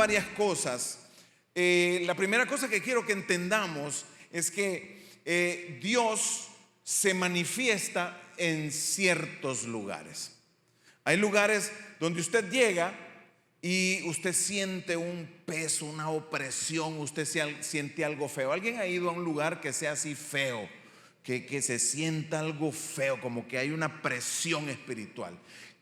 varias cosas. La primera cosa que quiero que entendamos es que Dios se manifiesta en ciertos lugares. Hay lugares donde usted llega y usted siente un peso, una opresión, usted siente algo feo. ¿Alguien ha ido a un lugar que sea así feo? Que se sienta algo feo, como que hay una presión espiritual.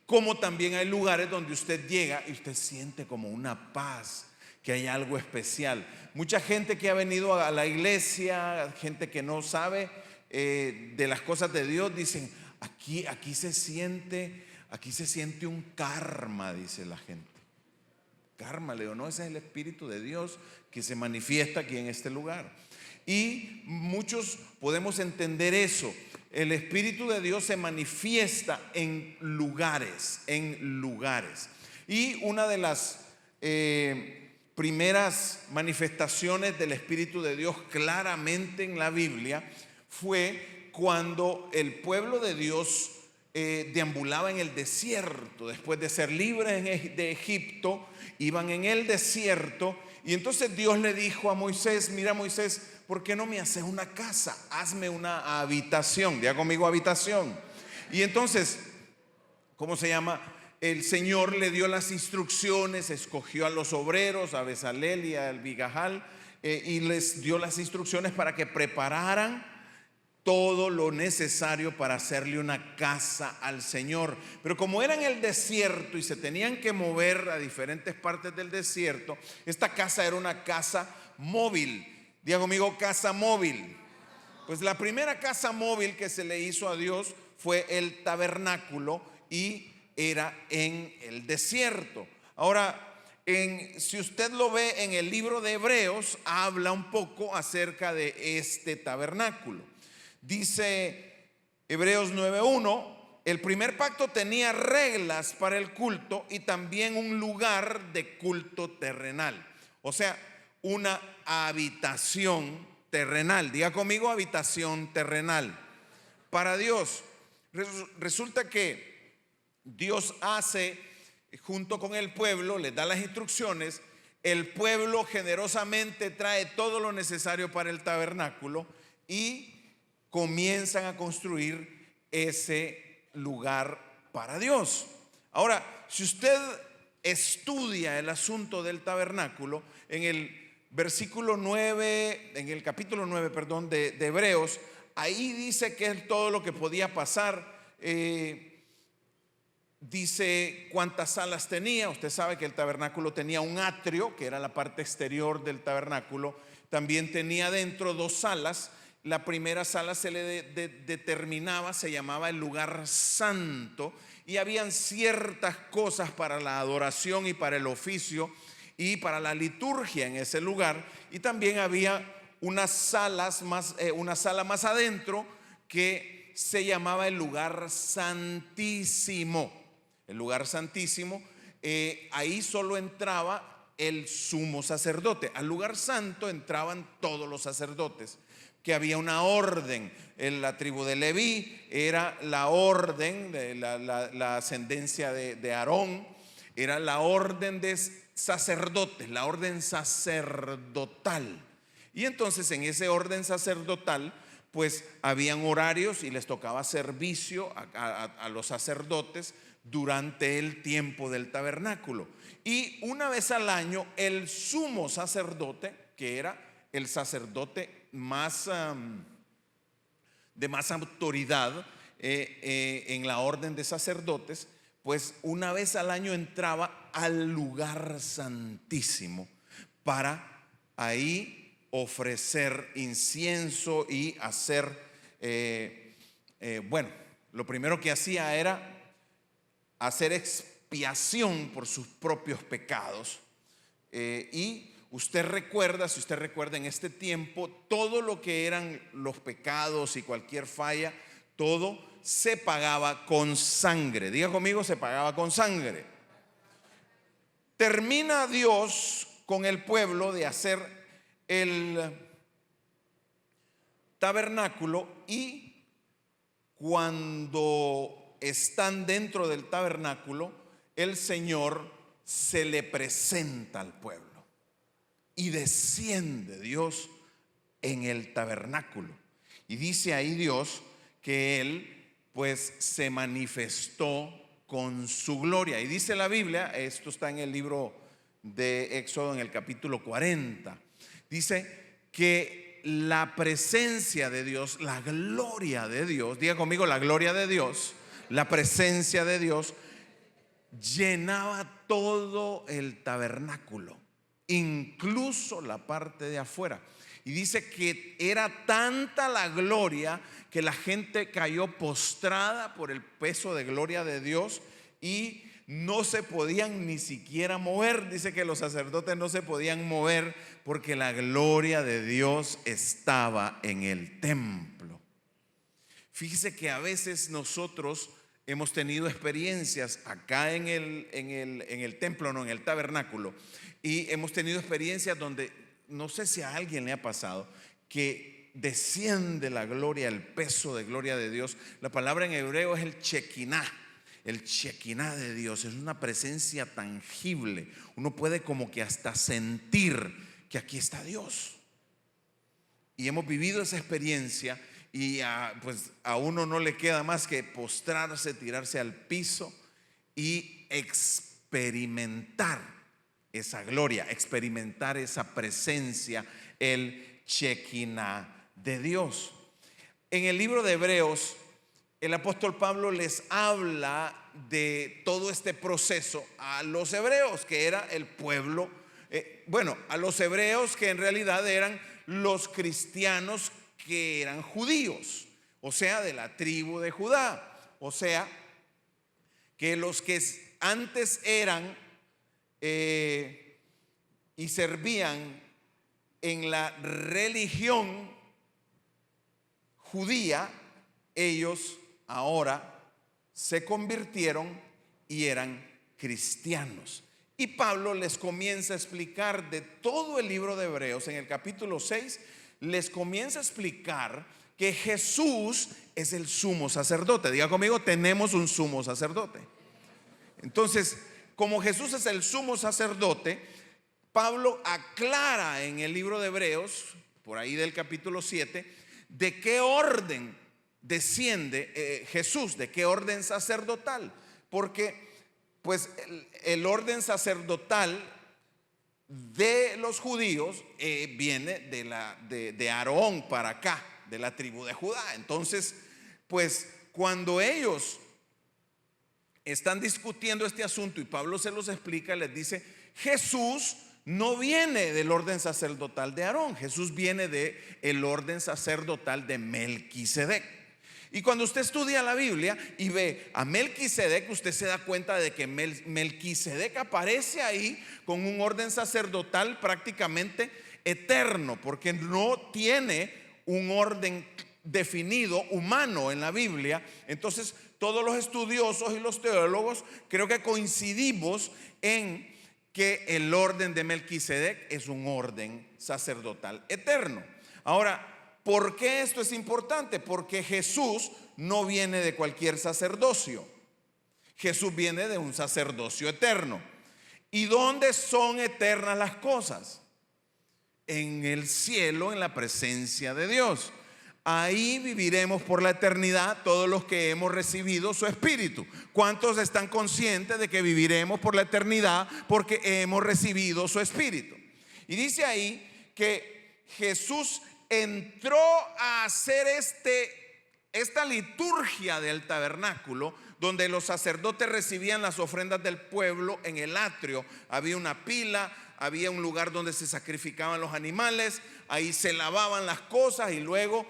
Como también hay lugares donde usted llega y usted siente como una paz, que hay algo especial. Mucha gente que ha venido a la iglesia, gente que no sabe de las cosas de Dios, dicen, aquí se siente un karma, dice la gente. Karma, le digo, no, ese es el Espíritu de Dios que se manifiesta aquí en este lugar. Y muchos podemos entender eso. El Espíritu de Dios se manifiesta en lugares. Y una de las primeras manifestaciones del Espíritu de Dios claramente en la Biblia fue cuando el pueblo de Dios deambulaba en el desierto. Después de ser libres de Egipto, iban en el desierto. Y entonces Dios le dijo a Moisés, mira Moisés, ¿por qué no me haces una casa? Hazme una habitación. Diga conmigo habitación. Y entonces, ¿cómo se llama? El Señor le dio las instrucciones, escogió a los obreros, a Bezalel y a Abigail, y les dio las instrucciones para que prepararan todo lo necesario para hacerle una casa al Señor. Pero como era en el desierto y se tenían que mover a diferentes partes del desierto, esta casa era una casa móvil. Diga conmigo, casa móvil. Pues la primera casa móvil que se le hizo a Dios fue el tabernáculo y era en el desierto. Ahora, si usted lo ve en el libro de Hebreos, habla un poco acerca de este tabernáculo. Dice Hebreos 9:1, el primer pacto tenía reglas para el culto y también un lugar de culto terrenal. O sea, una habitación terrenal. Diga conmigo, habitación terrenal. Para Dios, resulta que Dios hace, junto con el pueblo, les da las instrucciones. El pueblo generosamente trae todo lo necesario para el tabernáculo y comienzan a construir ese lugar para Dios. Ahora, si usted estudia el asunto del tabernáculo, en el versículo 9, en el capítulo 9, perdón, de Hebreos, ahí dice que es todo lo que podía pasar. Dice cuántas salas tenía. Usted sabe que el tabernáculo tenía un atrio, que era la parte exterior del tabernáculo. También tenía dentro dos salas. La primera sala se le determinaba, se llamaba el lugar santo, y habían ciertas cosas para la adoración y para el oficio y para la liturgia en ese lugar. Y también había una sala más adentro que se llamaba el lugar santísimo. El lugar santísimo, ahí solo entraba el sumo sacerdote. Al lugar santo entraban todos los sacerdotes, que había una orden. En la tribu de Leví era la orden de la ascendencia de Aarón, era la orden de sacerdotes, la orden sacerdotal. Y entonces en ese orden sacerdotal pues habían horarios y les tocaba servicio a los sacerdotes durante el tiempo del tabernáculo. Y una vez al año el sumo sacerdote, que era el sacerdote de más autoridad en la orden de sacerdotes, pues una vez al año entraba al lugar santísimo para ahí ofrecer incienso y hacer, lo primero que hacía era hacer expiación por sus propios pecados. Y si usted recuerda en este tiempo, todo lo que eran los pecados y cualquier falla, todo se pagaba con sangre. Diga conmigo, se pagaba con sangre. Termina Dios con el pueblo de hacer el tabernáculo, y cuando están dentro del tabernáculo, el Señor se le presenta al pueblo. y desciende Dios en el tabernáculo. Y dice ahí Dios que Él pues se manifestó con su gloria. Y dice la Biblia, esto está en el libro de Éxodo en el capítulo 40, dice que la presencia de Dios, la gloria de Dios, diga conmigo, la gloria de Dios, la presencia de Dios llenaba todo el tabernáculo, incluso la parte de afuera. Y dice que era tanta la gloria que la gente cayó postrada por el peso de gloria de Dios y no se podían ni siquiera mover. Dice que los sacerdotes no se podían mover porque la gloria de Dios estaba en el templo. Fíjese que a veces nosotros hemos tenido experiencias acá en el templo, no, en el tabernáculo, y hemos tenido experiencias donde, no sé si a alguien le ha pasado, que desciende la gloria, el peso de gloria de Dios. La palabra en hebreo es el Shekinah. El Shekinah de Dios es una presencia tangible. Uno puede como que hasta sentir que aquí está Dios. Y hemos vivido esa experiencia y pues a uno no le queda más que postrarse, tirarse al piso y experimentar esa gloria, experimentar esa presencia, el Shekinah de Dios. En el libro de Hebreos, el apóstol Pablo les habla de todo este proceso a los hebreos, que era el pueblo, a los hebreos que en realidad eran los cristianos que eran judíos, o sea, de la tribu de Judá, o sea, que los que antes eran y servían en la religión judía, ellos ahora se convirtieron y eran cristianos. Y Pablo les comienza a explicar de todo el libro de Hebreos, en el capítulo 6, les comienza a explicar que Jesús es el sumo sacerdote. Diga conmigo, tenemos un sumo sacerdote. Entonces, como Jesús es el sumo sacerdote, Pablo aclara en el libro de Hebreos, por ahí del capítulo 7, de qué orden desciende Jesús, de qué orden sacerdotal. Porque pues el orden sacerdotal de los judíos viene de Aarón para acá, de la tribu de Judá. Entonces, pues cuando ellos están discutiendo este asunto y Pablo se los explica, les dice: Jesús no viene del orden sacerdotal de Aarón, Jesús viene del orden sacerdotal de Melquisedec. Y cuando usted estudia la Biblia y ve a Melquisedec, usted se da cuenta de que Melquisedec aparece ahí con un orden sacerdotal prácticamente eterno, porque no tiene un orden definido humano en la Biblia. Entonces todos los estudiosos y los teólogos creo que coincidimos en que el orden de Melquisedec es un orden sacerdotal eterno. Ahora, ¿por qué esto es importante? Porque Jesús no viene de cualquier sacerdocio. Jesús viene de un sacerdocio eterno. ¿Y dónde son eternas las cosas? En el cielo, en la presencia de Dios. Ahí viviremos por la eternidad todos los que hemos recibido su Espíritu. ¿Cuántos están conscientes de que viviremos por la eternidad porque hemos recibido su Espíritu? Y dice ahí que Jesús entró a hacer esta liturgia del tabernáculo, donde los sacerdotes recibían las ofrendas del pueblo en el atrio. Había una pila, había un lugar donde se sacrificaban los animales, ahí se lavaban las cosas y luego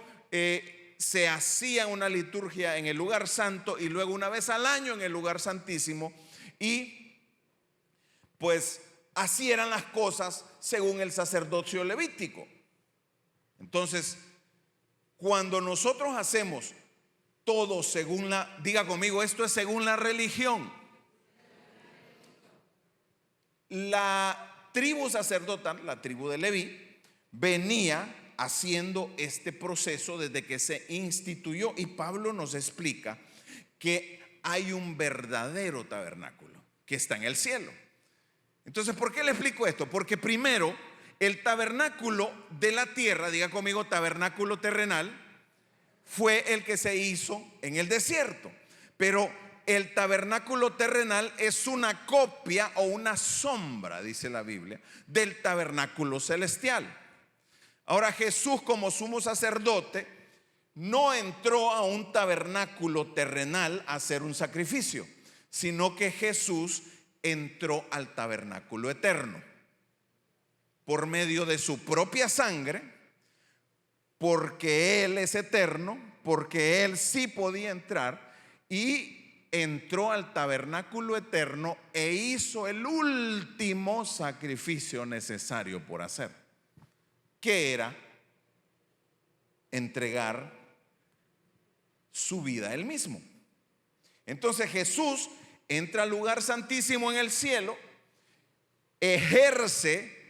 se hacía una liturgia en el lugar santo y luego una vez al año en el lugar santísimo. Y pues así eran las cosas según el sacerdocio levítico. Entonces, cuando nosotros hacemos todo según diga conmigo, esto es según la religión. La tribu sacerdotal, la tribu de Leví, venía haciendo este proceso desde que se instituyó, y Pablo nos explica que hay un verdadero tabernáculo que está en el cielo. Entonces, ¿por qué le explico esto? Porque primero, el tabernáculo de la tierra, diga conmigo tabernáculo terrenal, fue el que se hizo en el desierto. Pero el tabernáculo terrenal es una copia o una sombra, dice la Biblia, del tabernáculo celestial. Ahora Jesús, como sumo sacerdote, no entró a un tabernáculo terrenal a hacer un sacrificio, sino que Jesús entró al tabernáculo eterno por medio de su propia sangre, porque Él es eterno, porque Él sí podía entrar, y entró al tabernáculo eterno e hizo el último sacrificio necesario por hacer, que era entregar su vida Él mismo. Entonces Jesús entra al lugar santísimo en el cielo, ejerce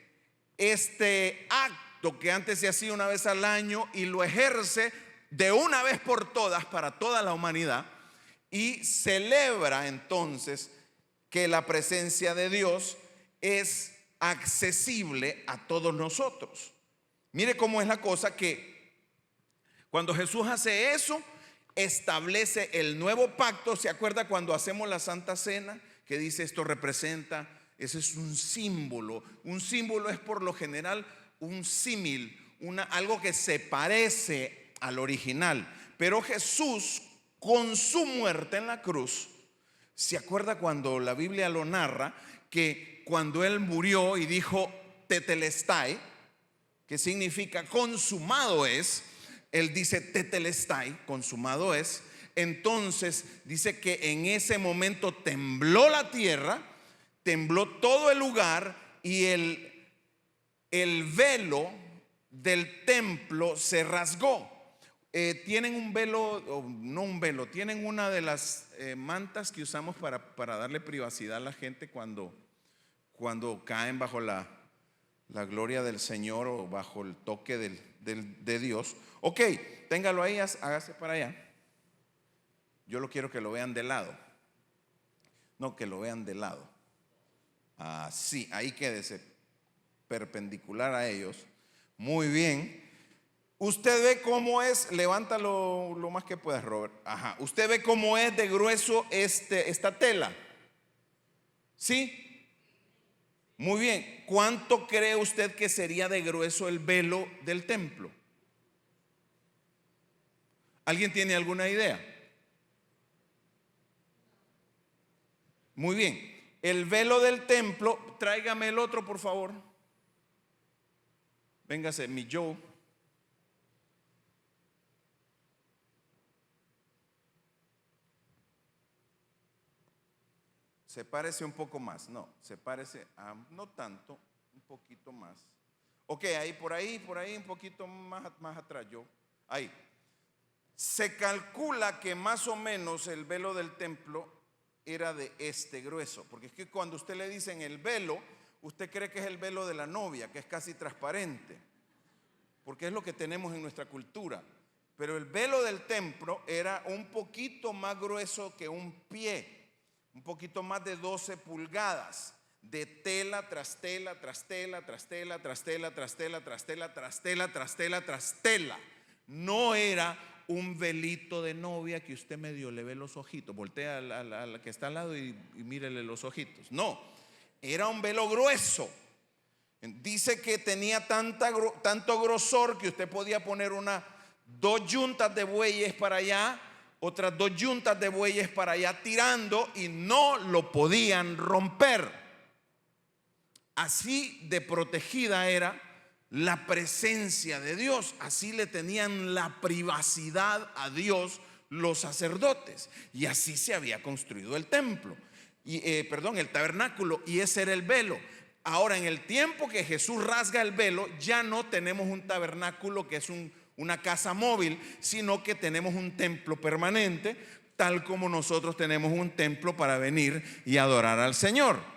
este acto que antes se hacía una vez al año y lo ejerce de una vez por todas para toda la humanidad, y celebra entonces que la presencia de Dios es accesible a todos nosotros. Mire cómo es la cosa, que cuando Jesús hace eso, establece el nuevo pacto. ¿Se acuerda cuando hacemos la Santa Cena? Que dice esto representa, ese es un símbolo. Un símbolo es por lo general un símil, algo que se parece al original. Pero Jesús, con su muerte en la cruz, ¿se acuerda cuando la Biblia lo narra? Que cuando Él murió y dijo tetelestai, que significa consumado es, Él dice tetelestai, consumado es. Entonces dice que en ese momento tembló la tierra, tembló todo el lugar, y el velo del templo se rasgó. Tienen un velo, no un velo, tienen una de las mantas que usamos para darle privacidad a la gente cuando caen bajo la gloria del Señor o bajo el toque de Dios. Ok, téngalo ahí, hágase para allá. Yo lo quiero que lo vean de lado. No, que lo vean de lado. Así, ahí quédese perpendicular a ellos. Muy bien. Usted ve cómo es, levántalo lo más que puedas, Robert. Ajá. Usted ve cómo es de grueso esta tela. ¿Sí? Muy bien. ¿Cuánto cree usted que sería de grueso el velo del templo? ¿Alguien tiene alguna idea? Muy bien. El velo del templo, tráigame el otro, por favor. Véngase, mi Joe. Se parece un poco más, no, se parece a, no tanto, un poquito más. Ok, ahí, por ahí, un poquito más atrás, yo, ahí. Se calcula que más o menos el velo del templo era de este grueso, porque es que cuando usted le dicen el velo, usted cree que es el velo de la novia, que es casi transparente, porque es lo que tenemos en nuestra cultura. Pero el velo del templo era un poquito más grueso que un pie, un poquito más de 12 pulgadas de tela tras tela, tras tela, tras tela, tras tela, tras tela, tras tela, tras tela, tras tela, tras tela. No era un velito de novia que usted medio le ve los ojitos, voltea a la que está al lado y mírele los ojitos. No, era un velo grueso. Dice que tenía tanto grosor que usted podía poner dos yuntas de bueyes para allá, otras dos yuntas de bueyes para allá tirando, y no lo podían romper. Así de protegida era la presencia de Dios. Así le tenían la privacidad a Dios los sacerdotes. Y así se había construido el templo, el tabernáculo, y ese era el velo. Ahora, en el tiempo que Jesús rasga el velo, ya no tenemos un tabernáculo que es una casa móvil, sino que tenemos un templo permanente, tal como nosotros tenemos un templo para venir y adorar al Señor.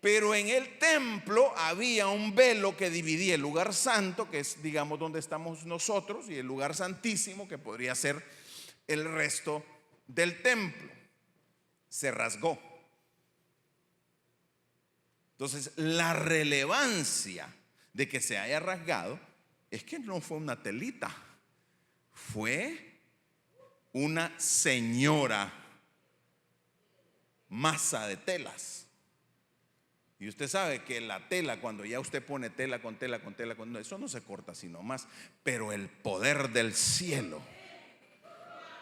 Pero en el templo había un velo que dividía el lugar santo, que es, digamos, donde estamos nosotros, y el lugar santísimo, que podría ser el resto del templo. Se rasgó. Entonces, la relevancia de que se haya rasgado es que no fue una telita, fue una señora masa de telas. Y usted sabe que la tela, cuando ya usted pone tela con tela con tela con, eso no se corta sino más. Pero el poder del cielo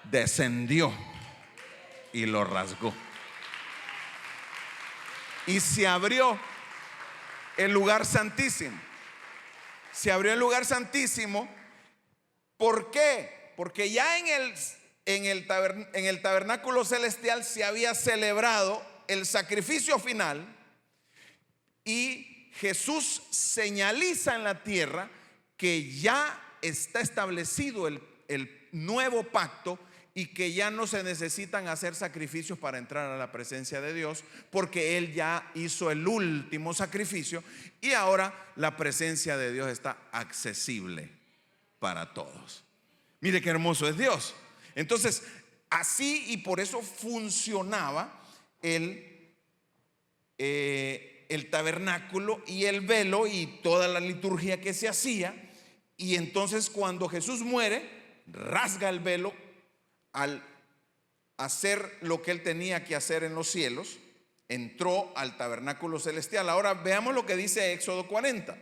descendió y lo rasgó. Y se abrió el lugar santísimo. Se abrió el lugar santísimo. ¿Por qué? Porque ya en el tabernáculo celestial se había celebrado el sacrificio final, y Jesús señaliza en la tierra que ya está establecido el nuevo pacto, y que ya no se necesitan hacer sacrificios para entrar a la presencia de Dios, porque Él ya hizo el último sacrificio y ahora la presencia de Dios está accesible para todos. Mire qué hermoso es Dios. Entonces, así, y por eso funcionaba el tabernáculo y el velo y toda la liturgia que se hacía. Y entonces cuando Jesús muere, rasga el velo al hacer lo que Él tenía que hacer en los cielos, entró al tabernáculo celestial. Ahora veamos lo que dice Éxodo 40,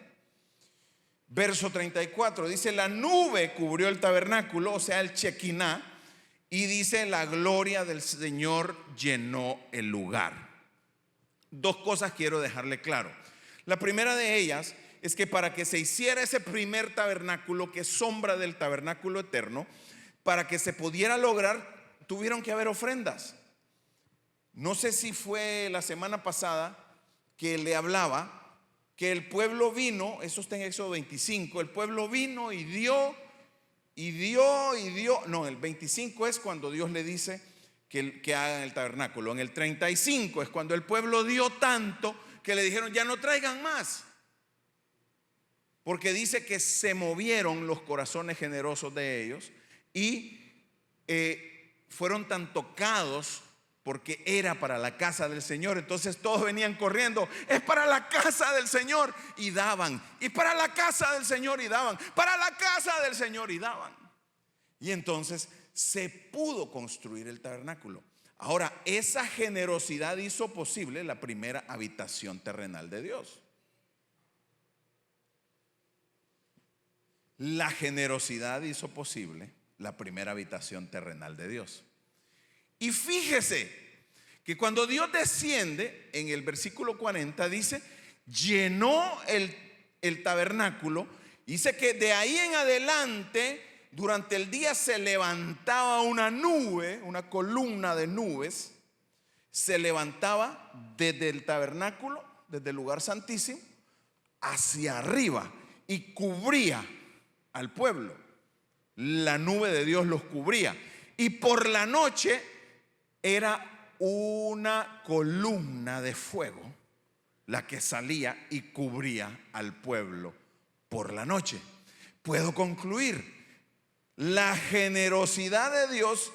verso 34. Dice: la nube cubrió el tabernáculo, o sea el Shekinah, y dice: la gloria del Señor llenó el lugar. Dos cosas quiero dejarle claro. La primera de ellas es que para que se hiciera ese primer tabernáculo, que es sombra del tabernáculo eterno, para que se pudiera lograr, tuvieron que haber ofrendas. No sé si fue la semana pasada que le hablaba que el pueblo vino, eso está en Éxodo 25, el pueblo vino y dio, y dio, y dio. No, el 25 es cuando Dios le dice que hagan el tabernáculo. En el 35 es cuando el pueblo dio tanto que le dijeron: ya no traigan más, porque dice que se movieron los corazones generosos de ellos y fueron tan tocados, porque era para la casa del Señor. Entonces todos venían corriendo: es para la casa del Señor, y daban, y para la casa del Señor, y daban, para la casa del Señor, y daban. Y entonces se pudo construir el tabernáculo. Ahora, esa generosidad hizo posible la primera habitación terrenal de Dios. La generosidad hizo posible la primera habitación terrenal de Dios. Y fíjese que cuando Dios desciende, en el versículo 40 dice: llenó el tabernáculo. Dice que de ahí en adelante, durante el día, se levantaba una nube, una columna de nubes, se levantaba desde el tabernáculo, desde el lugar santísimo, hacia arriba, y cubría al pueblo. La nube de Dios los cubría, y por la noche era una columna de fuego la que salía y cubría al pueblo por la noche. Puedo concluir: la generosidad de Dios,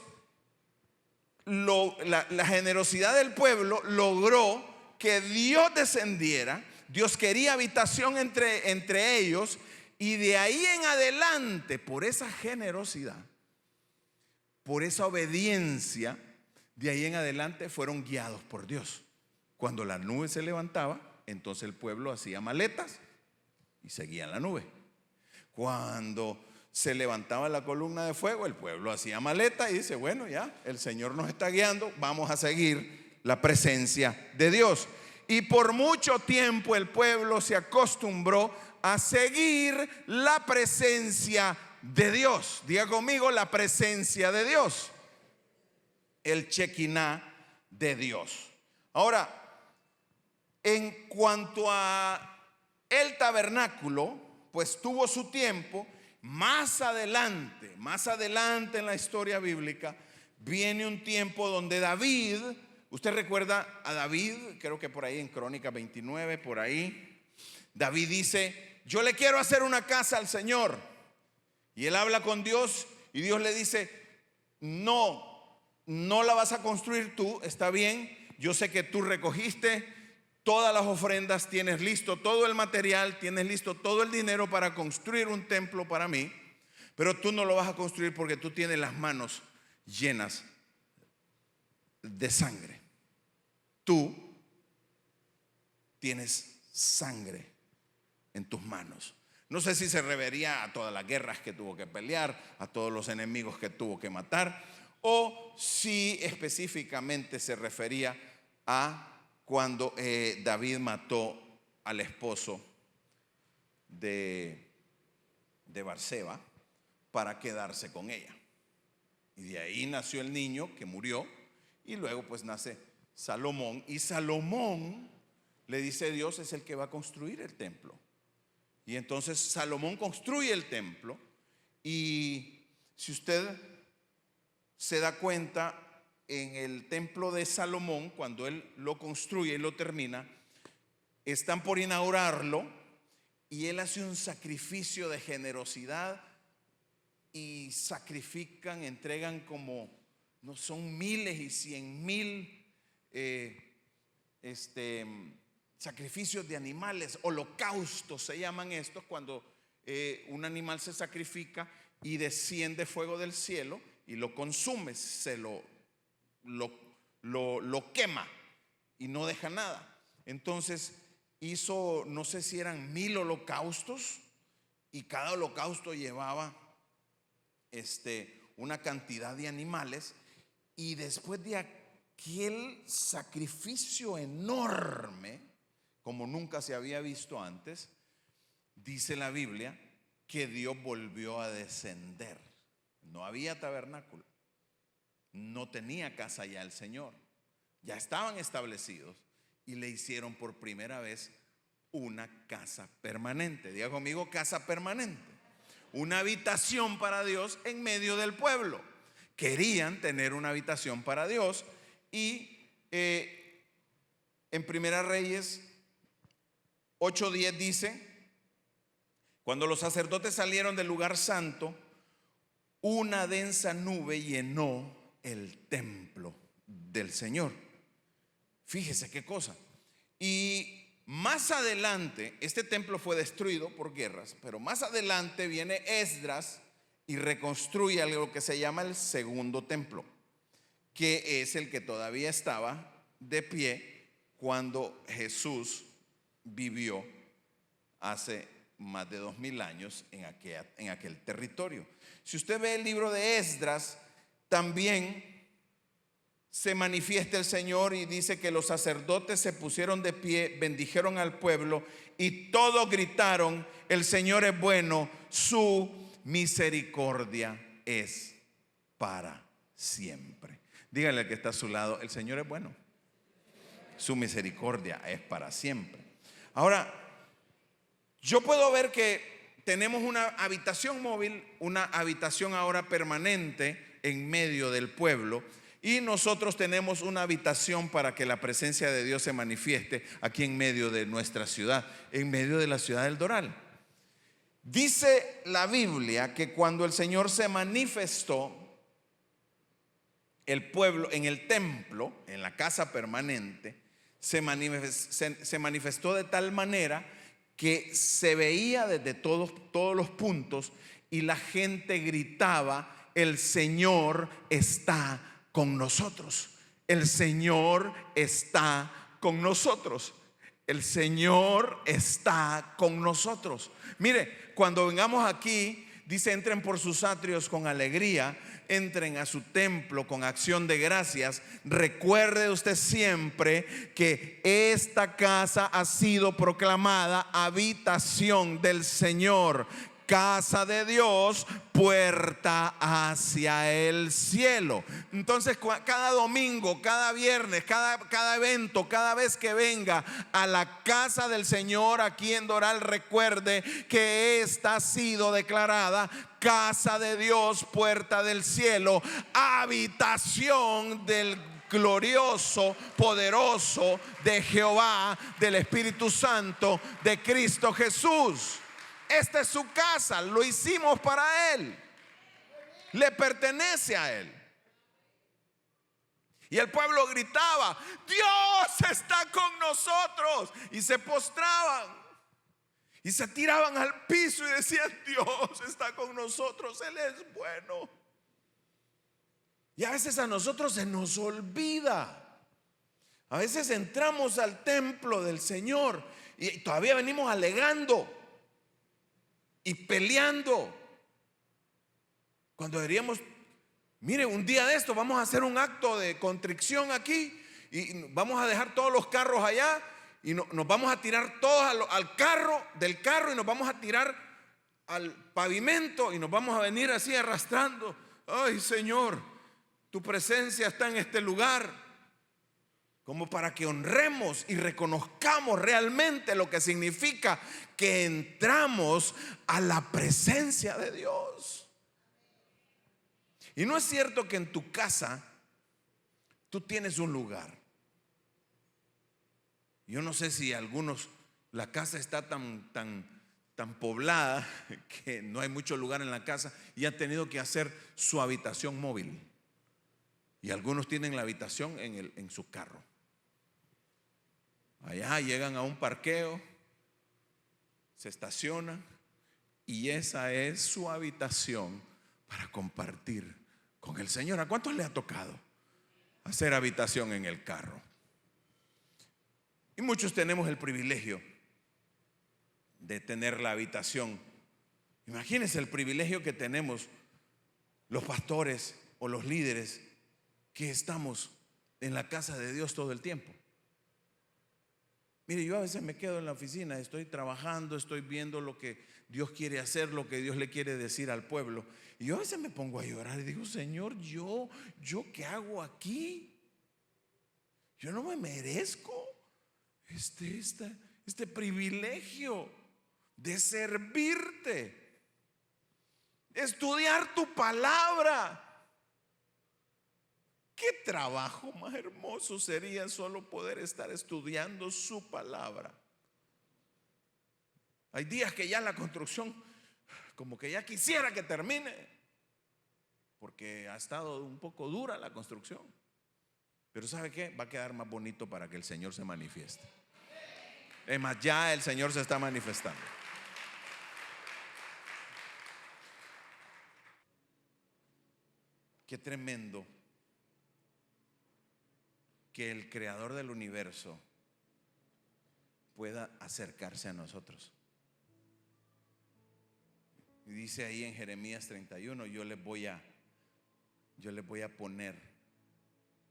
la generosidad del pueblo logró que Dios descendiera. Dios quería habitación entre ellos, y de ahí en adelante, por esa generosidad, por esa obediencia, de ahí en adelante fueron guiados por Dios. Cuando la nube se levantaba, entonces el pueblo hacía maletas y seguía en la nube. Cuando se levantaba la columna de fuego, el pueblo hacía maleta y dice: bueno, ya el Señor nos está guiando, vamos a seguir la presencia de Dios. Y por mucho tiempo el pueblo se acostumbró a seguir la presencia de Dios. Diga conmigo: la presencia de Dios, el Shekinah de Dios. Ahora, en cuanto a el tabernáculo, pues tuvo su tiempo. Más adelante en la historia bíblica, viene un tiempo donde David, usted recuerda a David, creo que por ahí en Crónicas 29, por ahí, David dice: yo le quiero hacer una casa al Señor. Y él habla con Dios, y Dios le dice: no la vas a construir tú, está bien, yo sé que tú recogiste todas las ofrendas, tienes listo todo el material, tienes listo todo el dinero para construir un templo para mí, pero tú no lo vas a construir porque tú tienes las manos llenas de sangre. Tú tienes sangre en tus manos. No sé si se refería a todas las guerras que tuvo que pelear, a todos los enemigos que tuvo que matar, o si específicamente se refería a cuando David mató al esposo de Batseba para quedarse con ella. Y de ahí nació el niño que murió, y luego pues nace Salomón. Y Salomón, le dice Dios, es el que va a construir el templo. Y entonces Salomón construye el templo. Y si usted se da cuenta, en el templo de Salomón, cuando él lo construye y lo termina, están por inaugurarlo y él hace un sacrificio de generosidad y sacrifican, entregan como, no son miles y 100,000 sacrificios de animales, holocaustos se llaman estos, cuando un animal se sacrifica y desciende fuego del cielo y lo consume, se lo quema y no deja nada. Entonces hizo, no sé si eran 1,000 holocaustos, y cada holocausto llevaba una cantidad de animales. Y después de aquel sacrificio enorme, como nunca se había visto antes, dice la Biblia que Dios volvió a descender. No había tabernáculo, no tenía casa ya el Señor, ya estaban establecidos, y le hicieron por primera vez una casa permanente. Diga conmigo, casa permanente. Una habitación para Dios en medio del pueblo. Querían tener una habitación para Dios. Y en Primera Reyes 8:10 dice: cuando los sacerdotes salieron del lugar santo, una densa nube llenó el templo del Señor. Fíjese qué cosa. Y más adelante, este templo fue destruido por guerras, pero más adelante viene Esdras y reconstruye algo que se llama el segundo templo, que es el que todavía estaba de pie cuando Jesús vivió hace más de 2000 años en aquel territorio. Si usted ve el libro de Esdras, también se manifiesta el Señor y dice que los sacerdotes se pusieron de pie, bendijeron al pueblo y todos gritaron: el Señor es bueno, su misericordia es para siempre. Dígale al que está a su lado: el Señor es bueno, su misericordia es para siempre. Ahora, yo puedo ver que tenemos una habitación móvil, una habitación ahora permanente en medio del pueblo, y nosotros tenemos una habitación para que la presencia de Dios se manifieste aquí en medio de nuestra ciudad, en medio de la ciudad del Doral. Dice la Biblia que cuando el Señor se manifestó, el pueblo en el templo, en la casa permanente, se manifestó de tal manera que se veía desde todos los puntos, y la gente gritaba: el Señor está con nosotros, el Señor está con nosotros, el Señor está con nosotros. Mire, cuando vengamos aquí, dice: entren por sus atrios con alegría, entren a su templo con acción de gracias. Recuerde usted siempre que esta casa ha sido proclamada habitación del Señor, casa de Dios, puerta hacia el cielo. Entonces, cada domingo, cada viernes, cada evento, cada vez que venga a la casa del Señor aquí en Doral, recuerde que esta ha sido declarada casa de Dios, puerta del cielo, habitación del glorioso, poderoso de Jehová, del Espíritu Santo, de Cristo Jesús. Esta es su casa, lo hicimos para Él, le pertenece a Él. Y el pueblo gritaba: Dios está con nosotros. Y se postraban y se tiraban al piso y decían: Dios está con nosotros, Él es bueno. Y a veces a nosotros se nos olvida. A veces entramos al templo del Señor y todavía venimos alegando y peleando, cuando deberíamos: mire, un día de esto vamos a hacer un acto de contrición aquí y vamos a dejar todos los carros allá y nos vamos a tirar todos al carro, del carro, y nos vamos a tirar al pavimento y nos vamos a venir así arrastrando. Ay, Señor, tu presencia está en este lugar, como para que honremos y reconozcamos realmente lo que significa que entramos a la presencia de Dios. Y no es cierto que en tu casa tú tienes un lugar. Yo no sé si algunos, la casa está tan poblada que no hay mucho lugar en la casa y han tenido que hacer su habitación móvil. Y algunos tienen la habitación en su carro. Allá llegan a un parqueo, se estacionan y esa es su habitación para compartir con el Señor. ¿A cuántos le ha tocado hacer habitación en el carro? Y muchos tenemos el privilegio de tener la habitación. Imagínense el privilegio que tenemos los pastores o los líderes que estamos en la casa de Dios todo el tiempo. Mire, yo a veces me quedo en la oficina, estoy trabajando, estoy viendo lo que Dios quiere hacer, lo que Dios le quiere decir al pueblo. Y yo a veces me pongo a llorar y digo: Señor, ¿yo qué hago aquí? Yo no me merezco este privilegio de servirte, de estudiar tu palabra. ¿Qué trabajo más hermoso sería solo poder estar estudiando su palabra? Hay días que ya la construcción como que ya quisiera que termine, porque ha estado un poco dura la construcción. Pero ¿sabe qué? Va a quedar más bonito para que el Señor se manifieste. Es más, ya el Señor se está manifestando. Qué tremendo que el creador del universo pueda acercarse a nosotros. Y dice ahí en Jeremías 31: yo les voy a poner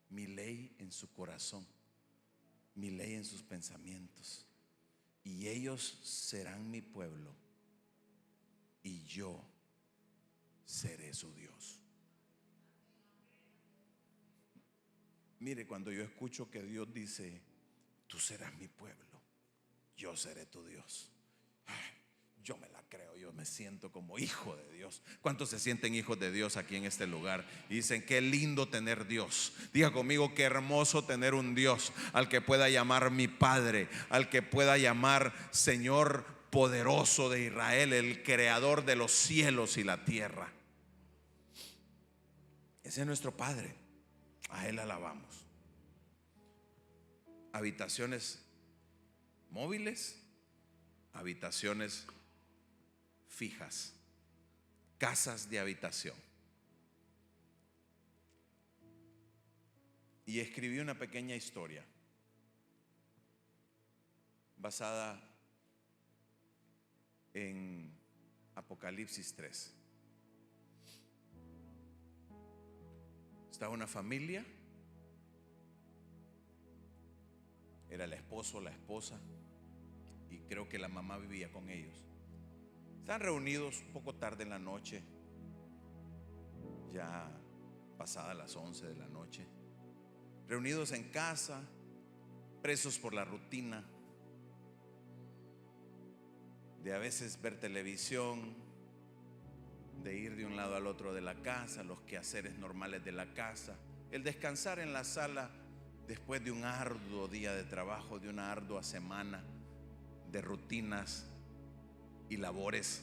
mi ley en su corazón, mi ley en sus pensamientos, y ellos serán mi pueblo y yo seré su Dios. Mire, cuando yo escucho que Dios dice: tú serás mi pueblo, yo seré tu Dios, yo me la creo, yo me siento como hijo de Dios. ¿Cuántos se sienten hijos de Dios aquí en este lugar? Y dicen: qué lindo tener Dios. Diga conmigo: qué hermoso tener un Dios al que pueda llamar mi Padre, al que pueda llamar Señor poderoso de Israel, el creador de los cielos y la tierra. Ese es nuestro Padre, a Él alabamos. Habitaciones móviles, habitaciones fijas, casas de habitación. Y escribí una pequeña historia basada en Apocalipsis 3. Estaba una familia, era el esposo, la esposa, y creo que la mamá vivía con ellos. Están reunidos un poco tarde en la noche, ya pasadas las 11 de la noche, reunidos en casa, presos por la rutina de a veces ver televisión, de ir de un lado al otro de la casa, los quehaceres normales de la casa, el descansar en la sala después de un arduo día de trabajo, de una ardua semana de rutinas y labores.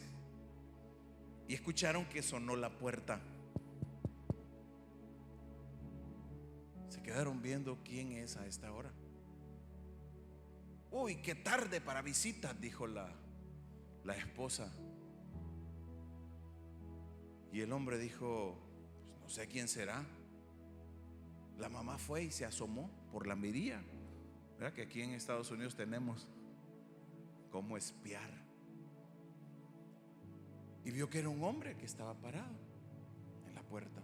Y escucharon que sonó la puerta. Se quedaron viendo: ¿quién es a esta hora? Uy, qué tarde para visitas, dijo la esposa. Y el hombre dijo, pues no sé quién será. La mamá fue y se asomó por la mirilla. ¿Verdad que aquí en Estados Unidos tenemos cómo espiar? Y vio que era un hombre que estaba parado en la puerta.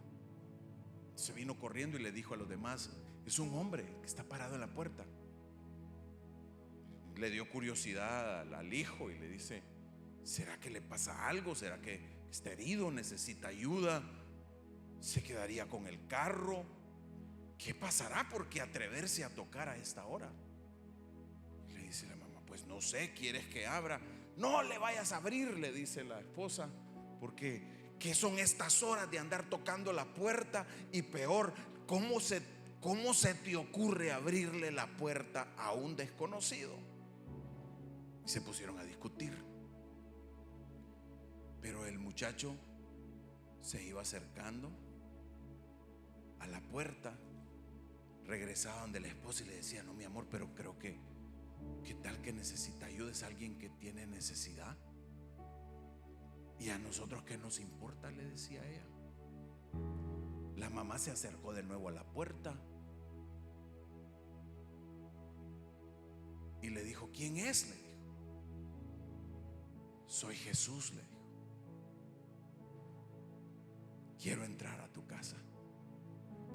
Se vino corriendo y le dijo a los demás, es un hombre que está parado en la puerta. Le dio curiosidad al hijo y le dice, ¿será que le pasa algo? ¿Será que está herido? ¿Necesita ayuda? ¿Se quedaría con el carro? ¿Qué pasará? ¿Por qué atreverse a tocar a esta hora? Y le dice la mamá, pues no sé, ¿quieres que abra? No le vayas a abrir, le dice la esposa, porque ¿qué son estas horas de andar tocando la puerta? Y peor, ¿cómo se te ocurre abrirle la puerta a un desconocido? Y se pusieron a discutir. Pero el muchacho se iba acercando a la puerta, regresaba donde la esposa y le decía, no mi amor, pero creo que ¿qué tal que necesita ayuda? Es alguien que tiene necesidad. Y a nosotros ¿qué nos importa? Le decía ella. La mamá se acercó de nuevo a la puerta y le dijo, ¿quién es? Le dijo. Soy Jesús, le dijo. Quiero entrar a tu casa.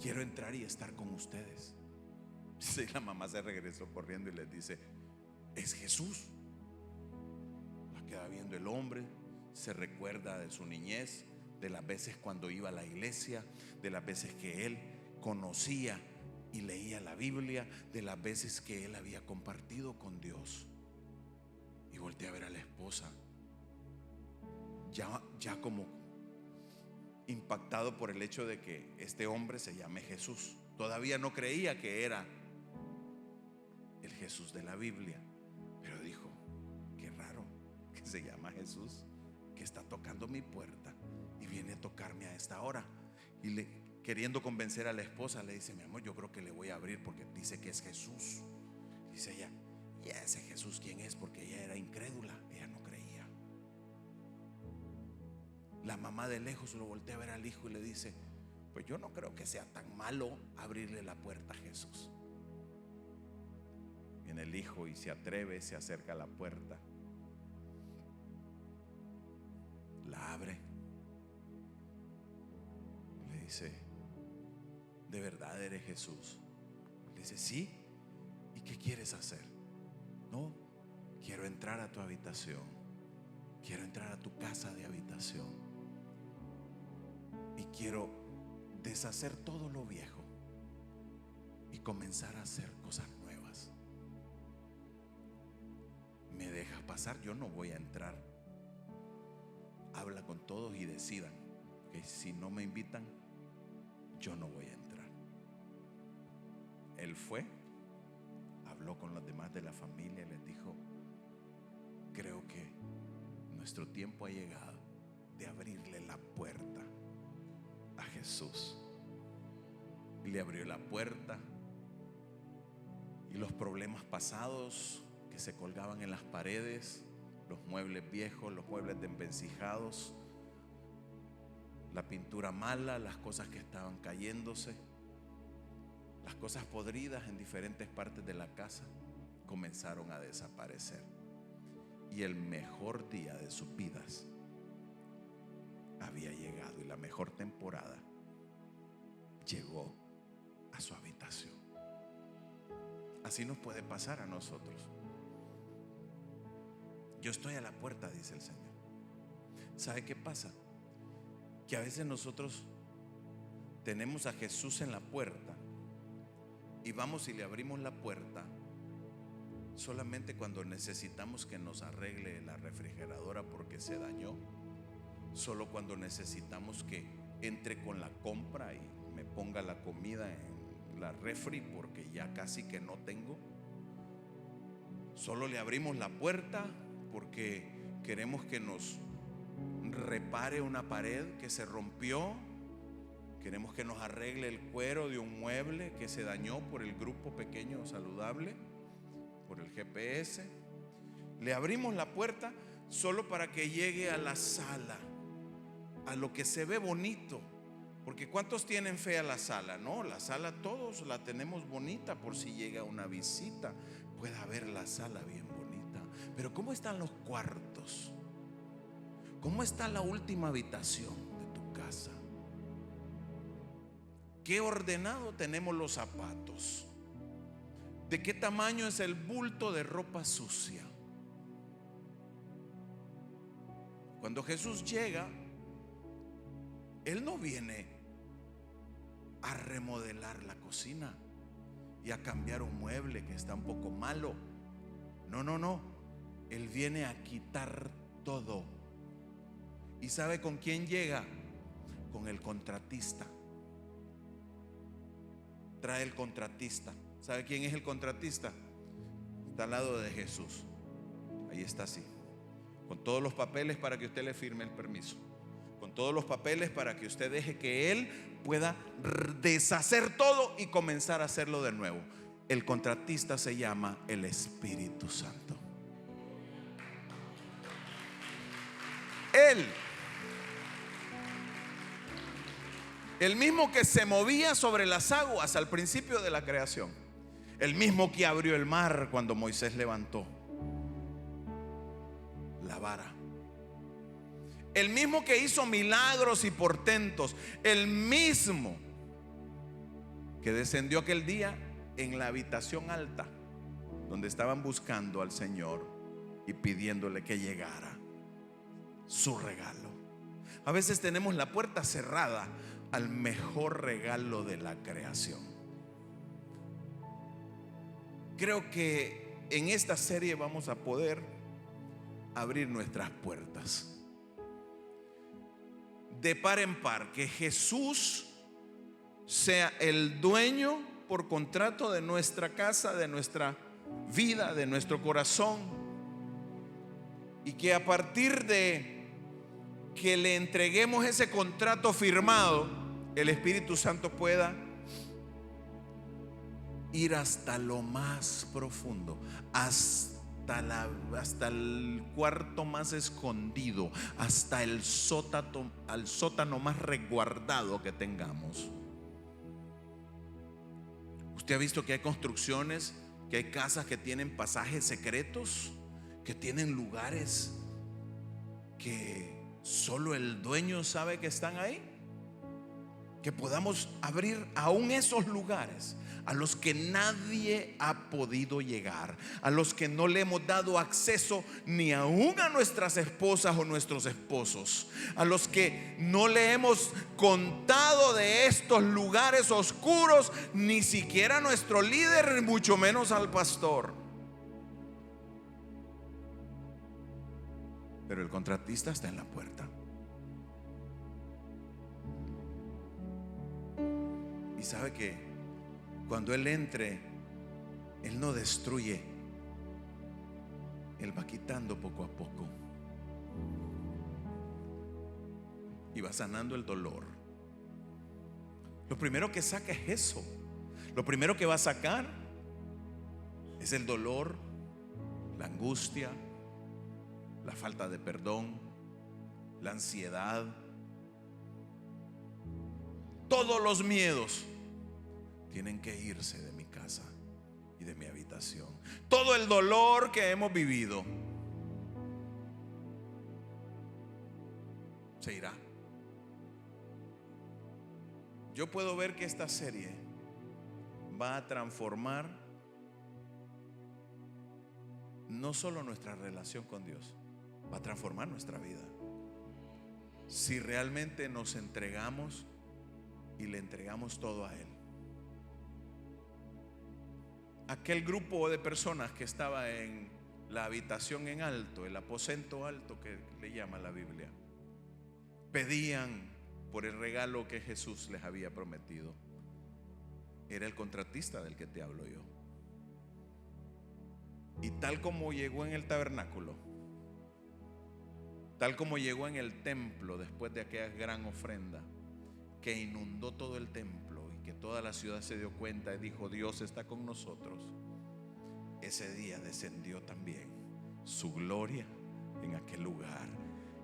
Quiero entrar y estar con ustedes. Sí, la mamá se regresó corriendo y les dice, es Jesús. La queda viendo el hombre, se recuerda de su niñez, de las veces cuando iba a la iglesia, de las veces que él conocía y leía la Biblia, de las veces que él había compartido con Dios. Y voltea a ver a la esposa, ya como impactado por el hecho de que este hombre se llame Jesús. Todavía no creía que era el Jesús de la Biblia, pero dijo, qué raro que se llama Jesús, que está tocando mi puerta y viene a tocarme a esta hora. Y queriendo convencer a la esposa, le dice, mi amor, yo creo que le voy a abrir porque dice que es Jesús. Dice ella, ¿y ese Jesús quién es? Porque ella era incrédula, ella no creía. La mamá de lejos lo voltea a ver al hijo y le dice, pues yo no creo que sea tan malo abrirle la puerta a Jesús. Viene el hijo y se atreve, se acerca a la puerta, la abre, le dice, ¿de verdad eres Jesús? Le dice, sí. ¿Y qué quieres hacer? No, quiero entrar a tu habitación, quiero entrar a tu casa de habitación y quiero deshacer todo lo viejo y comenzar a hacer cosas nuevas. ¿Me dejas pasar? Yo no voy a entrar. Habla con todos y decidan que si no me invitan, yo no voy a entrar. Él fue, habló con los demás de la familia y les dijo, creo que nuestro tiempo ha llegado de abrirle la puerta a Jesús. Y le abrió la puerta, y los problemas pasados que se colgaban en las paredes, los muebles viejos, los muebles desvencijados, la pintura mala, las cosas que estaban cayéndose, las cosas podridas en diferentes partes de la casa comenzaron a desaparecer. Y el mejor día de sus vidas había llegado, y la mejor temporada llegó a su habitación. Así nos puede pasar a nosotros. Yo estoy a la puerta, dice el Señor. ¿Sabe qué pasa? Que a veces nosotros tenemos a Jesús en la puerta y vamos y le abrimos la puerta solamente cuando necesitamos que nos arregle la refrigeradora porque se dañó, solo cuando necesitamos que entre con la compra y me ponga la comida en la refri porque ya casi que no tengo. Solo le abrimos la puerta porque queremos que nos repare una pared que se rompió, queremos que nos arregle el cuero de un mueble que se dañó por el grupo pequeño saludable, por el GPS, le abrimos la puerta solo para que llegue a la sala, a lo que se ve bonito. Porque ¿cuántos tienen fe a la sala? No, la sala todos la tenemos bonita por si llega una visita, pueda ver la sala bien bonita. Pero ¿cómo están los cuartos? ¿Cómo está la última habitación de tu casa? ¿Qué ordenado tenemos los zapatos? ¿De qué tamaño es el bulto de ropa sucia? Cuando Jesús llega, Él no viene a remodelar la cocina y a cambiar un mueble que está un poco malo. No, no, no. Él viene a quitar todo. ¿Y sabe con quién llega? Con el contratista. Trae el contratista. ¿Sabe quién es el contratista? Está al lado de Jesús. Ahí está así, con todos los papeles para que usted le firme el permiso, con todos los papeles para que usted deje que Él pueda deshacer todo y comenzar a hacerlo de nuevo. El contratista se llama el Espíritu Santo. Él, el mismo que se movía sobre las aguas al principio de la creación, el mismo que abrió el mar cuando Moisés levantó la vara, el mismo que hizo milagros y portentos, el mismo que descendió aquel día en la habitación alta donde estaban buscando al Señor y pidiéndole que llegara su regalo. A veces tenemos la puerta cerrada al mejor regalo de la creación. Creo que en esta serie vamos a poder abrir nuestras puertas de par en par, que Jesús sea el dueño por contrato de nuestra casa, de nuestra vida, de nuestro corazón, y que a partir de que le entreguemos ese contrato firmado, el Espíritu Santo pueda ir hasta lo más profundo, hasta el cuarto más escondido, hasta el sótano más resguardado que tengamos. Usted ha visto que hay construcciones, que hay casas que tienen pasajes secretos, que tienen lugares que solo el dueño sabe que están ahí. Que podamos abrir aún esos lugares a los que nadie ha podido llegar, a los que no le hemos dado acceso ni aún a nuestras esposas o nuestros esposos, a los que no le hemos contado de estos lugares oscuros, ni siquiera a nuestro líder, ni mucho menos al pastor. Pero el contratista está en la puerta. Y sabe que cuando Él entre, Él no destruye, Él va quitando poco a poco y va sanando el dolor. Lo primero que saca es eso. Lo primero que va a sacar es el dolor, la angustia, la falta de perdón, la ansiedad, todos los miedos tienen que irse de mi casa y de mi habitación. Todo el dolor que hemos vivido se irá. Yo puedo ver que esta serie va a transformar no solo nuestra relación con Dios, va a transformar nuestra vida. Si realmente nos entregamos y le entregamos todo a Él. Aquel grupo de personas que estaba en la habitación en alto, el aposento alto que le llama la Biblia, pedían por el regalo que Jesús les había prometido. Era el contratista del que te hablo yo. Y tal como llegó en el tabernáculo, tal como llegó en el templo después de aquella gran ofrenda que inundó todo el templo y que toda la ciudad se dio cuenta y dijo: Dios está con nosotros. ese día descendió también su gloria en aquel lugar.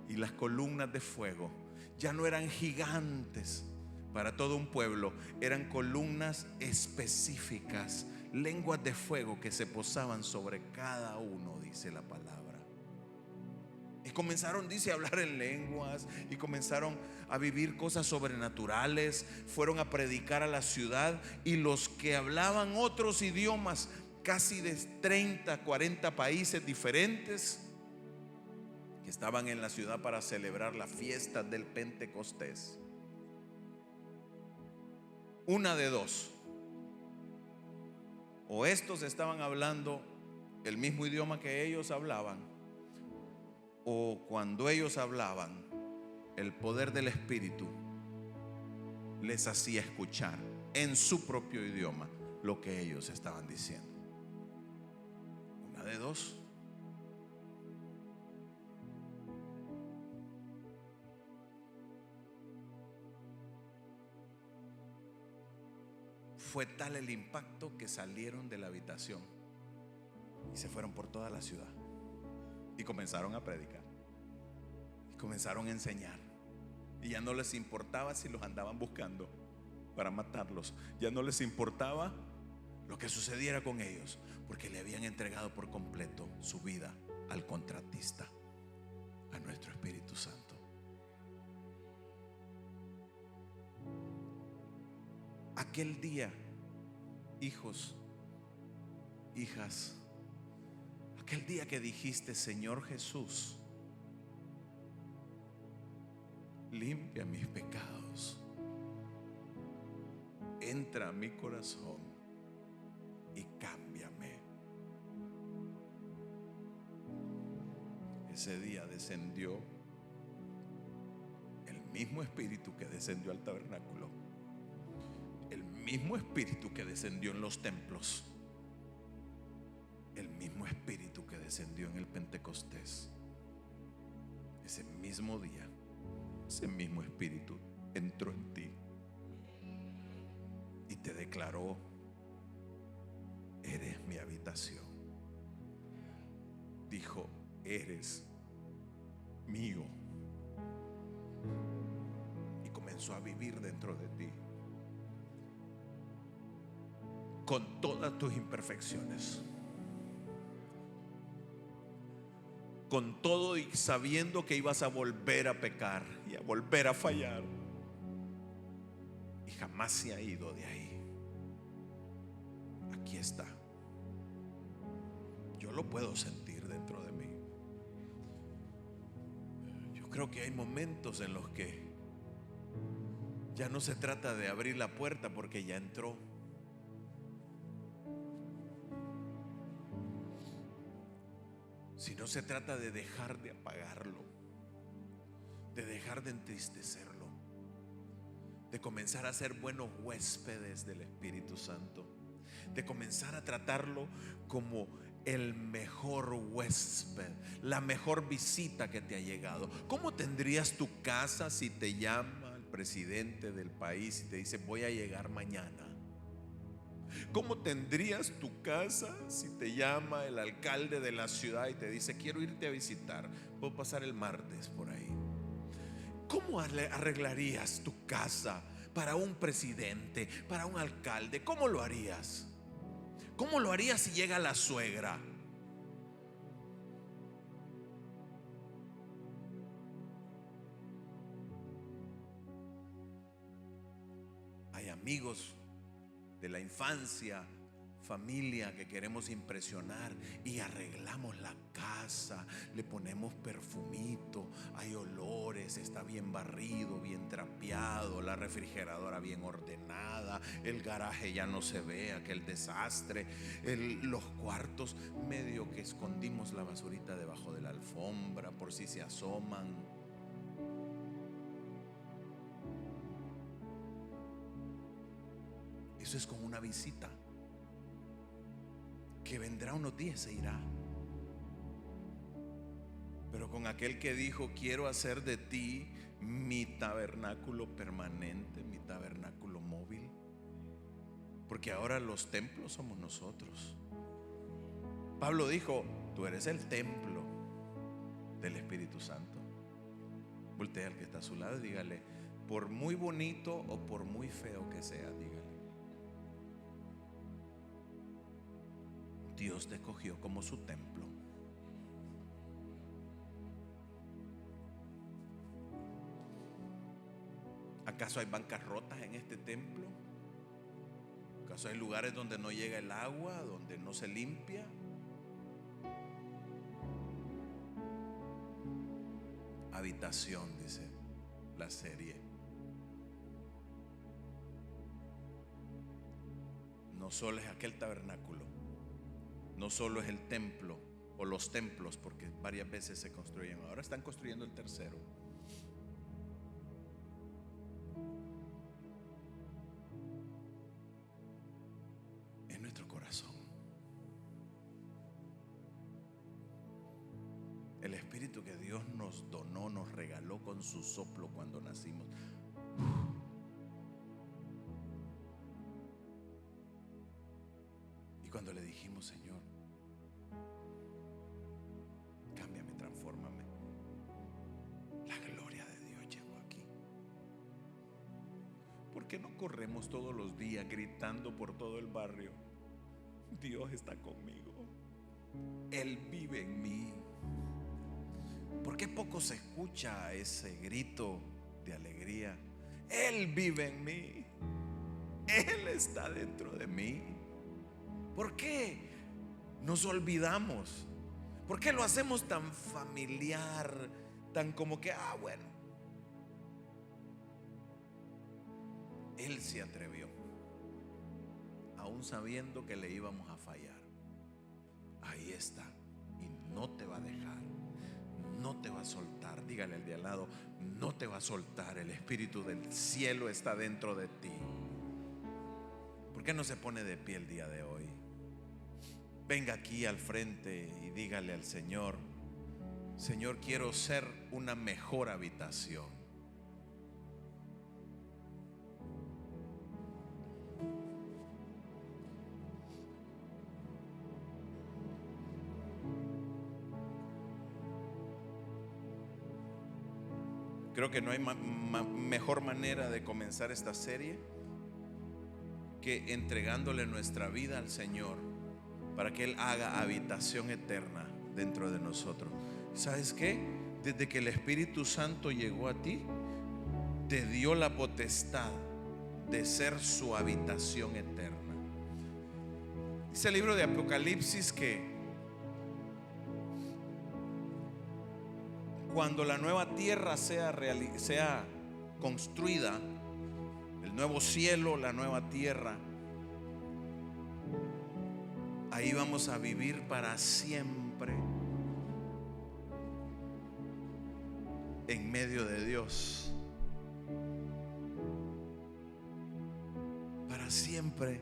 Y las columnas de fuego ya no eran gigantes para todo un pueblo, eran columnas específicas, lenguas de fuego que se posaban sobre cada uno, dice la palabra. Y comenzaron, dice, a hablar en lenguas, y comenzaron a vivir cosas sobrenaturales. Fueron a predicar a la ciudad, y los que hablaban otros idiomas, casi de 30, 40 países diferentes, que estaban en la ciudad para celebrar la fiesta del Pentecostés. Una de dos: o estos estaban hablando el mismo idioma que ellos hablaban, o cuando ellos hablaban, el poder del Espíritu les hacía escuchar en su propio idioma lo que ellos estaban diciendo. Una de dos. Fue tal el impacto que salieron de la habitación y se fueron por toda la ciudad y comenzaron a predicar y comenzaron a enseñar. Y ya no les importaba si los andaban buscando para matarlos, ya no les importaba lo que sucediera con ellos, porque le habían entregado por completo su vida al contratista, a nuestro Espíritu Santo. Aquel día, hijos, hijas, aquel día que dijiste: Señor Jesús, limpia mis pecados, entra a mi corazón y cámbiame. Ese día descendió el mismo Espíritu que descendió al tabernáculo, el mismo Espíritu que descendió en los templos, el mismo Espíritu que descendió en el Pentecostés. Ese mismo día, ese mismo Espíritu entró en ti y te declaró: eres mi habitación. Dijo: eres mío. Y comenzó a vivir dentro de ti, con todas tus imperfecciones, con todo, y sabiendo que ibas a volver a pecar y a volver a fallar, y jamás se ha ido de ahí. Aquí está. Yo lo puedo sentir dentro de mí. Yo creo que hay momentos en los que ya no se trata de abrir la puerta porque ya entró. Si no, se trata de dejar de apagarlo, de dejar de entristecerlo, de comenzar a ser buenos huéspedes del Espíritu Santo, de comenzar a tratarlo como el mejor huésped, la mejor visita que te ha llegado. ¿Cómo tendrías tu casa si te llama el presidente del país y te dice: voy a llegar mañana? ¿Cómo tendrías tu casa si te llama el alcalde de la ciudad y te dice: quiero irte a visitar, puedo pasar el martes por ahí? ¿Cómo arreglarías tu casa para un presidente, para un alcalde? ¿Cómo lo harías? ¿Cómo lo harías si llega la suegra? Hay amigos de la infancia, familia, que queremos impresionar y arreglamos la casa, le ponemos perfumito, hay olores, está bien barrido, bien trapeado, la refrigeradora bien ordenada, el garaje ya no se ve aquel desastre, los cuartos medio que escondimos la basurita debajo de la alfombra por si se asoman. Eso es como una visita que vendrá unos días, se irá. Pero con aquel que dijo: quiero hacer de ti mi tabernáculo permanente, mi tabernáculo móvil. Porque ahora los templos somos nosotros. Pablo dijo: tú eres el templo del Espíritu Santo. Voltea al que está a su lado y dígale: por muy bonito o por muy feo que sea, dígale, Dios te escogió como su templo. ¿Acaso hay bancarrotas en este templo? ¿Acaso hay lugares donde no llega el agua, donde no se limpia? Habitación, dice la serie. No solo es aquel tabernáculo, no solo es el templo o los templos, porque varias veces se construyen. Ahora están construyendo el tercero. Es nuestro corazón. El espíritu que Dios nos donó, nos regaló con su soplo cuando nacimos. Y cuando le dijimos: Señor, cámbiame, transfórmame, la gloria de Dios llegó aquí. ¿Por qué no corremos todos los días gritando por todo el barrio: Dios está conmigo, Él vive en mí? ¿Por qué poco se escucha ese grito de alegría? Él vive en mí, Él está dentro de mí. ¿Por qué nos olvidamos? ¿Por qué lo hacemos tan familiar, tan como que, bueno? Él se atrevió, aún sabiendo que le íbamos a fallar. Ahí está, y no te va a dejar, no te va a soltar. Dígale al de al lado: no te va a soltar. El Espíritu del cielo está dentro de ti. ¿Por qué no se pone de pie el día de hoy? Venga aquí al frente y dígale al Señor: Señor, quiero ser una mejor habitación. Creo que no hay mejor manera de comenzar esta serie que entregándole nuestra vida al Señor para que Él haga habitación eterna dentro de nosotros. ¿Sabes qué? Desde que el Espíritu Santo llegó a ti, te dio la potestad de ser su habitación eterna. Dice el libro de Apocalipsis que cuando la nueva tierra sea construida, el nuevo cielo, la nueva tierra, ahí vamos a vivir para siempre en medio de Dios, para siempre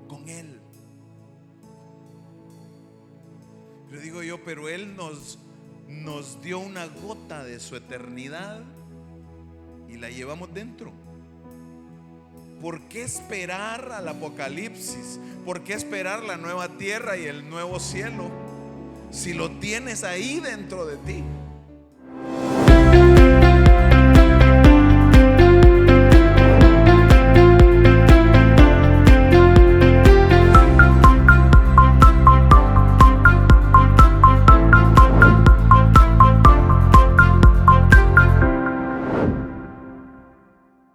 con Él. Pero digo yo, pero Él nos dio una gota de su eternidad y la llevamos dentro. ¿Por qué esperar al Apocalipsis? ¿Por qué esperar la nueva tierra y el nuevo cielo si lo tienes ahí dentro de ti?